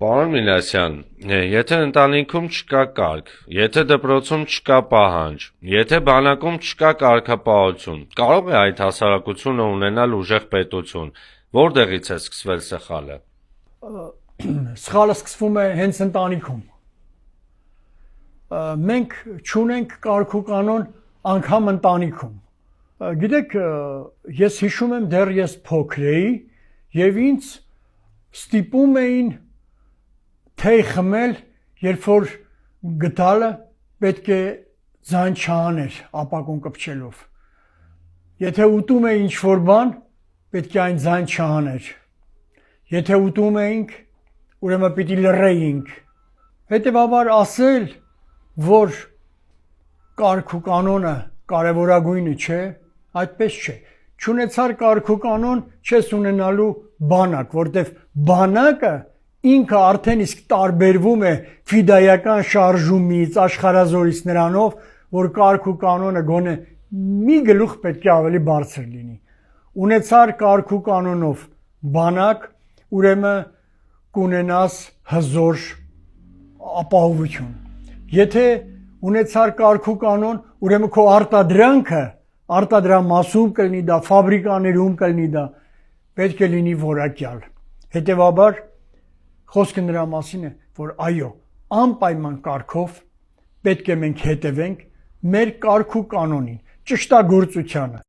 Պարոն Մինասյան, եթե ընտանիքում չկա կարգ, եթե դպրոցում չկա պահանջ, եթե բանակում չկա կարգապահություն, կարող է այդ հասարակությունը ունենալ ուժեղ պետություն, որտեղից է սկսվել սխալը։ Սխալը սկսվում է հենց ընտանիքում։ Մենք չունենք կարգ ու կանոն անգամ ընտանիքում։ Գիտեք, ես հիշում եմ, դեռ ես փոքր էի եւ ինձ ստիպում էին թեյ խմել, երբ որ գդալը պետք է ձայն չաներ ապակուն կպչելով։ Եթե ուտում էի ինչ-որ բան, պետք է այն ձայն չաներ։ Եթե ուտում էինք, ուրեմն պիտի լռեինք։ Հետևաբար ասել, որ կարգ ու կանոնը կարևորագույնը չէ, այդպես չէ։ Չունեցար կարգ ու կանոն, չես ունենալու բանակ, որտեվ բանակը ինքը արդեն իսկ տարբերվում է ֆիդայական շարժումից, աշխարհազորից նրանով, որ կարգ ու կանոնը գոնե մի գլուխ պետք է ավելի բարձր լինի։ Ունեցար կարգ ու կանոնով բանակ, ուրեմն կունենաս հզոր ապահովություն։ Եթե ունեցար կարգ ու կանոն, ուրեմն քո արտադրանքը, արտադրամասում կլինի դա, ֆաբրիկաներում կլինի դա, պետք է լինի որակյալ։ Հետևաբար խոսքը նրա մասին է, որ այո, անպայման կարգով պետք է մենք հետևենք մեր կարգ ու կանոնին, ճշտագործությանը։